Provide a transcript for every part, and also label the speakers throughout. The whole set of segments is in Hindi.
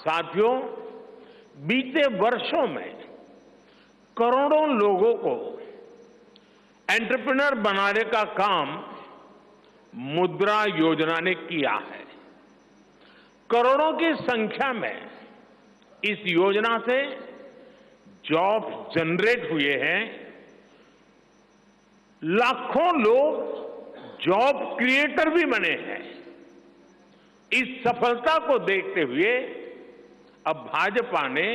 Speaker 1: साथियों, बीते वर्षों में करोड़ों लोगों को एंटरप्रेन्योर बनाने का काम मुद्रा योजना ने किया है। करोड़ों की संख्या में इस योजना से जॉब जनरेट हुए हैं। लाखों लोग जॉब क्रिएटर भी बने हैं। इस सफलता को देखते हुए अब भाजपा ने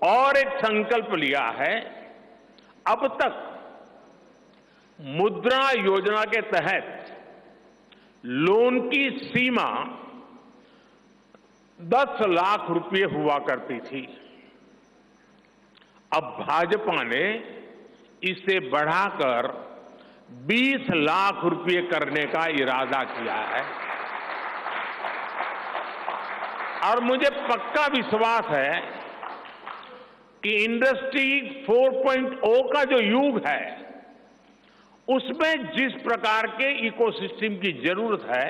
Speaker 1: और एक संकल्प लिया है। अब तक मुद्रा योजना के तहत लोन की सीमा 10 लाख रुपए हुआ करती थी। अब भाजपा ने इसे बढ़ाकर 20 लाख रुपए करने का इरादा किया है और मुझे पक्का विश्वास है कि इंडस्ट्री 4.0 का जो युग है उसमें जिस प्रकार के इकोसिस्टम की जरूरत है,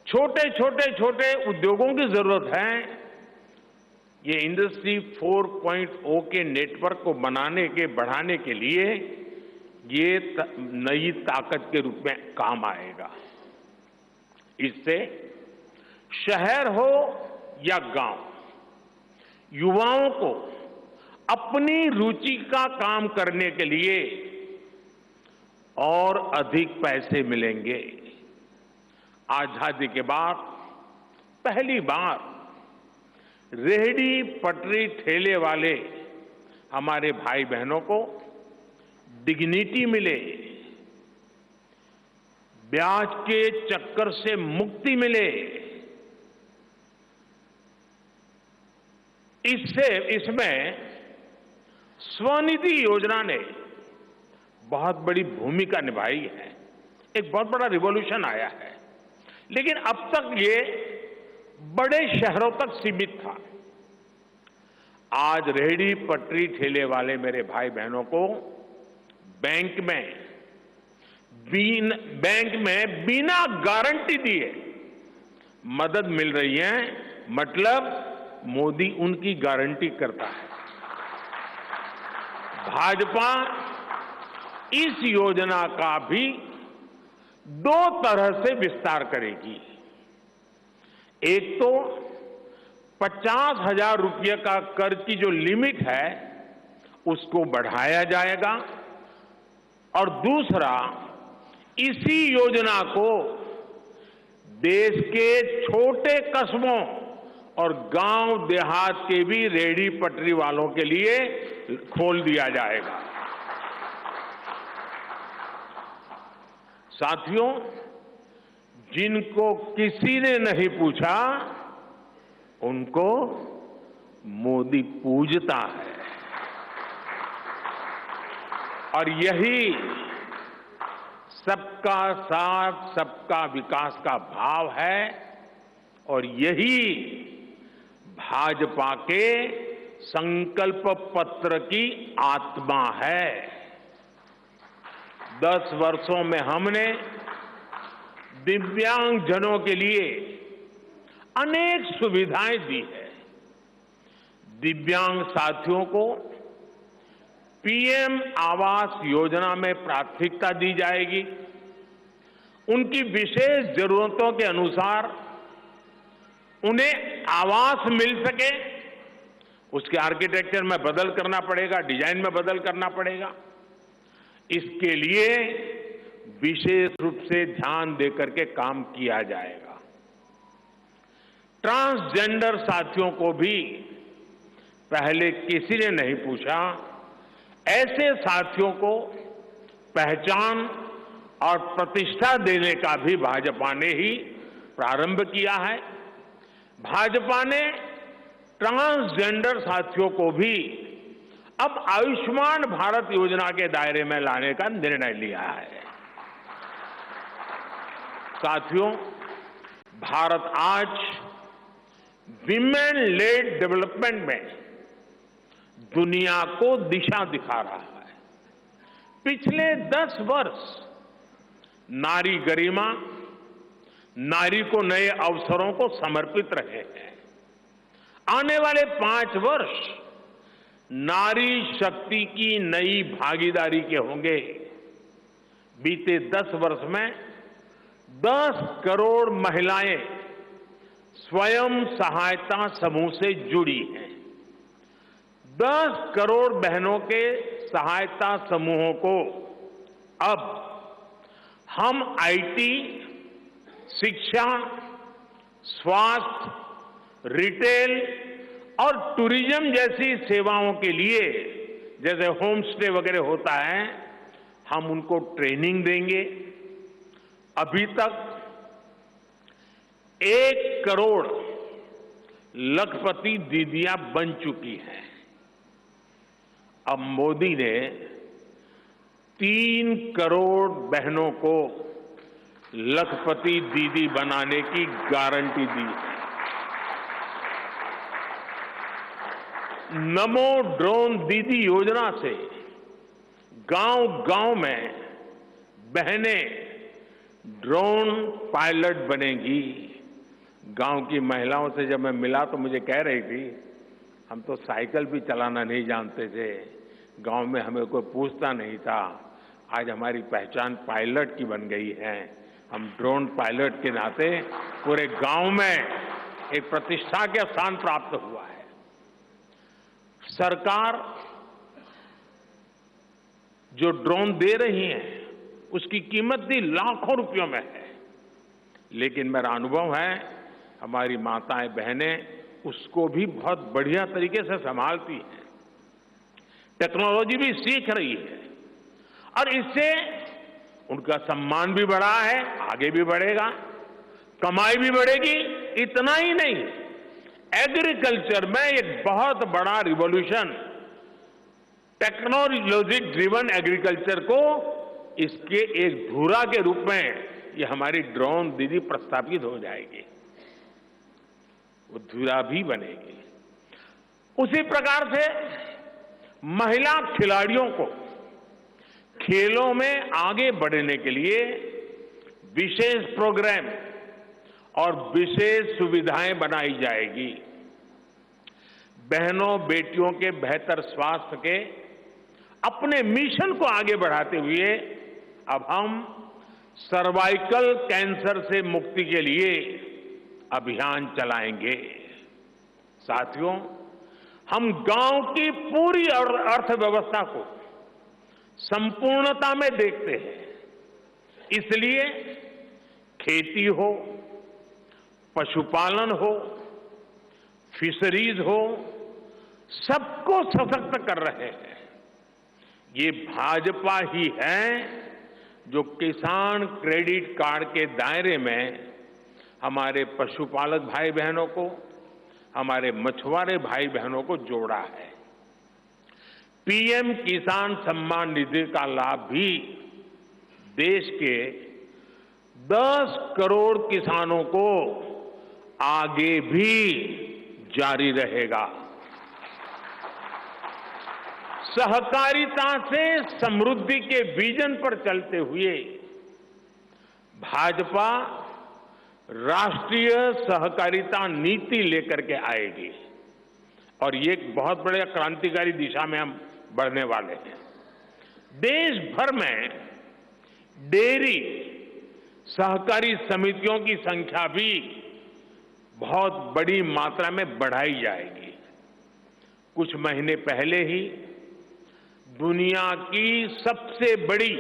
Speaker 1: छोटे उद्योगों की जरूरत है, ये इंडस्ट्री 4.0 के नेटवर्क को बनाने के बढ़ाने के लिए ये नई ताकत के रूप में काम आएगा। इससे शहर हो या गांव, युवाओं को अपनी रुचि का काम करने के लिए और अधिक पैसे मिलेंगे। आजादी के बाद पहली बार रेहड़ी पटरी ठेले वाले हमारे भाई बहनों को डिग्निटी मिले, ब्याज के चक्कर से मुक्ति मिले। इसमें स्वनिधि योजना ने बहुत बड़ी भूमिका निभाई है। एक बहुत बड़ा रिवॉल्यूशन आया है, लेकिन अब तक ये बड़े शहरों तक सीमित था। आज रेहड़ी पटरी ठेले वाले मेरे भाई बहनों को बैंक में बिना गारंटी दिए मदद मिल रही है। मतलब मोदी उनकी गारंटी करता है। भाजपा इस योजना का भी 2 तरह से विस्तार करेगी। एक तो 50,000 रुपये का कर्ज की जो लिमिट है उसको बढ़ाया जाएगा और दूसरा, इसी योजना को देश के छोटे कस्बों और गांव देहात के भी रेहड़ी पटरी वालों के लिए खोल दिया जाएगा। साथियों, जिनको किसी ने नहीं पूछा उनको मोदी पूजता है और यही सबका साथ सबका विकास का भाव है और यही भाजपा के संकल्प पत्र की आत्मा है। 10 वर्षों में हमने दिव्यांगजनों के लिए अनेक सुविधाएं दी है। दिव्यांग साथियों को पीएम आवास योजना में प्राथमिकता दी जाएगी। उनकी विशेष जरूरतों के अनुसार उन्हें आवास मिल सके, उसके आर्किटेक्चर में बदल करना पड़ेगा, डिजाइन में बदल करना पड़ेगा। इसके लिए विशेष रूप से ध्यान देकर के काम किया जाएगा। ट्रांसजेंडर साथियों को भी पहले किसी ने नहीं पूछा। ऐसे साथियों को पहचान और प्रतिष्ठा देने का भी भाजपा ने ही प्रारंभ किया है। भाजपा ने ट्रांसजेंडर साथियों को भी अब आयुष्मान भारत योजना के दायरे में लाने का निर्णय लिया है। साथियों, भारत आज विमेन लेड डेवलपमेंट में दुनिया को दिशा दिखा रहा है। पिछले 10 वर्ष नारी गरिमा, नारी को नए अवसरों को समर्पित रहे हैं। आने वाले 5 वर्ष नारी शक्ति की नई भागीदारी के होंगे। बीते 10 वर्ष में 10 करोड़ महिलाएं स्वयं सहायता समूह से जुड़ी हैं। 10 करोड़ बहनों के सहायता समूहों को अब हम आईटी, शिक्षा, स्वास्थ्य, रिटेल और टूरिज्म जैसी सेवाओं के लिए, जैसे होम स्टे वगैरह होता है, हम उनको ट्रेनिंग देंगे। अभी तक 1 करोड़ लखपति दीदियां बन चुकी हैं। अब मोदी ने 3 करोड़ बहनों को लखपति दीदी बनाने की गारंटी दी है। नमो ड्रोन दीदी योजना से गांव-गांव में बहनें ड्रोन पायलट बनेंगी। गांव की महिलाओं से जब मैं मिला तो मुझे कह रही थी, हम तो साइकिल भी चलाना नहीं जानते थे, गांव में हमें कोई पूछता नहीं था, आज हमारी पहचान पायलट की बन गई है। हम ड्रोन पायलट के नाते पूरे गांव में एक प्रतिष्ठा के स्थान प्राप्त हुआ है। सरकार जो ड्रोन दे रही है उसकी कीमत भी लाखों रुपयों में है, लेकिन मेरा अनुभव है हमारी माताएं बहनें उसको भी बहुत बढ़िया तरीके से संभालती हैं। टेक्नोलॉजी भी सीख रही है और इससे उनका सम्मान भी बढ़ा है, आगे भी बढ़ेगा, कमाई भी बढ़ेगी। इतना ही नहीं, एग्रीकल्चर में एक बहुत बड़ा रिवॉल्यूशन, टेक्नोलॉजी ड्रिवन एग्रीकल्चर को इसके एक धुरा के रूप में ये हमारी ड्रोन दीदी प्रस्थापित हो जाएगी, वो धुरा भी बनेगी। उसी प्रकार से महिला खिलाड़ियों को खेलों में आगे बढ़ने के लिए विशेष प्रोग्राम और विशेष सुविधाएं बनाई जाएगी। बहनों बेटियों के बेहतर स्वास्थ्य के अपने मिशन को आगे बढ़ाते हुए अब हम सर्वाइकल कैंसर से मुक्ति के लिए अभियान चलाएंगे। साथियों, हम गांव की पूरी अर्थव्यवस्था को संपूर्णता में देखते हैं, इसलिए खेती हो, पशुपालन हो, फिशरीज हो, सबको सशक्त कर रहे हैं। ये भाजपा ही है जो किसान क्रेडिट कार्ड के दायरे में हमारे पशुपालक भाई बहनों को, हमारे मछुआरे भाई बहनों को जोड़ा है। पीएम किसान सम्मान निधि का लाभ भी देश के 10 करोड़ किसानों को आगे भी जारी रहेगा। सहकारिता से समृद्धि के विजन पर चलते हुए भाजपा राष्ट्रीय सहकारिता नीति लेकर के आएगी और ये एक बहुत बड़े क्रांतिकारी दिशा में हम बढ़ने वाले हैं। देश भर में डेयरी सहकारी समितियों की संख्या भी बहुत बड़ी मात्रा में बढ़ाई जाएगी। कुछ महीने पहले ही दुनिया की सबसे बड़ी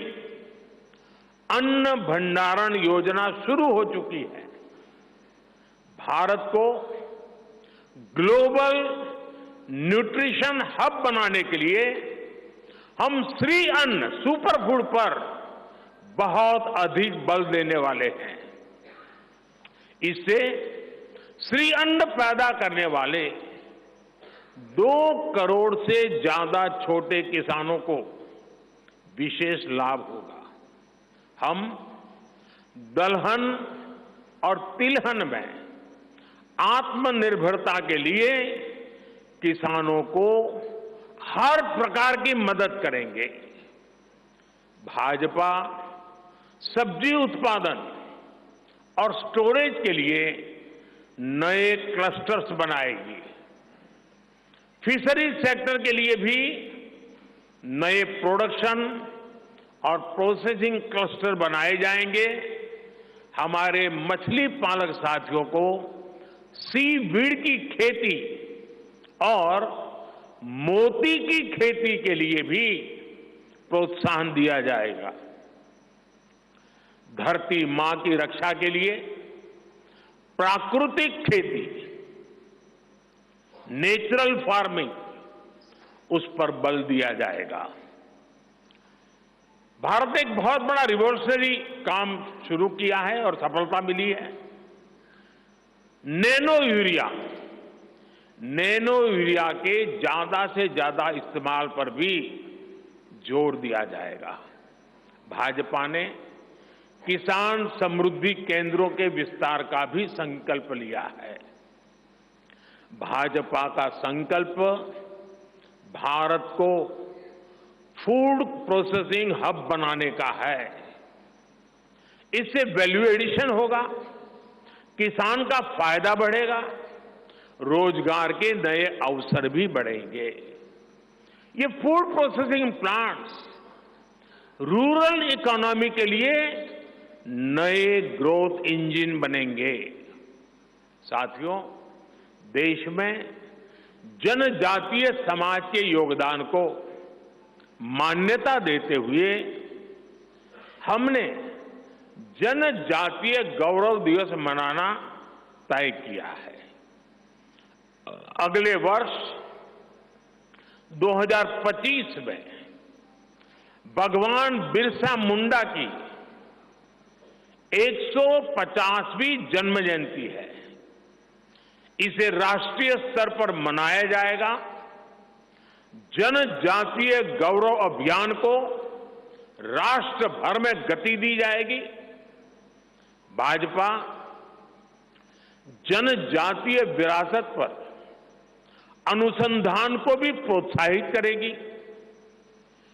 Speaker 1: अन्न भंडारण योजना शुरू हो चुकी है। भारत को ग्लोबल न्यूट्रिशन हब बनाने के लिए हम श्री अन्न सुपर फूड पर बहुत अधिक बल देने वाले हैं। इससे श्री अन्न पैदा करने वाले 2 करोड़ से ज्यादा छोटे किसानों को विशेष लाभ होगा। हम दलहन और तिलहन में आत्मनिर्भरता के लिए किसानों को हर प्रकार की मदद करेंगे। भाजपा सब्जी उत्पादन और स्टोरेज के लिए नए क्लस्टर्स बनाएगी। फिशरीज सेक्टर के लिए भी नए प्रोडक्शन और प्रोसेसिंग क्लस्टर बनाए जाएंगे। हमारे मछली पालक साथियों को सीवीड की खेती और मोती की खेती के लिए भी प्रोत्साहन दिया जाएगा। धरती मां की रक्षा के लिए प्राकृतिक खेती, नेचुरल फार्मिंग, उस पर बल दिया जाएगा। भारत ने एक बहुत बड़ा रिवॉल्यूशनरी काम शुरू किया है और सफलता मिली है। नैनो यूरिया के ज्यादा से ज्यादा इस्तेमाल पर भी जोर दिया जाएगा। भाजपा ने किसान समृद्धि केंद्रों के विस्तार का भी संकल्प लिया है। भाजपा का संकल्प भारत को फूड प्रोसेसिंग हब बनाने का है। इससे वैल्यू एडिशन होगा, किसान का फायदा बढ़ेगा, रोजगार के नए अवसर भी बढ़ेंगे। ये food processing plants rural economy के लिए नए ग्रोथ इंजन बनेंगे। साथियों, देश में जनजातीय समाज के योगदान को मान्यता देते हुए हमने जनजातीय गौरव दिवस मनाना तय किया है। अगले वर्ष 2025 में भगवान बिरसा मुंडा की 150वीं जन्म जयंती है। इसे राष्ट्रीय स्तर पर मनाया जाएगा। जनजातीय गौरव अभियान को राष्ट्र भर में गति दी जाएगी। भाजपा जनजातीय विरासत पर अनुसंधान को भी प्रोत्साहित करेगी।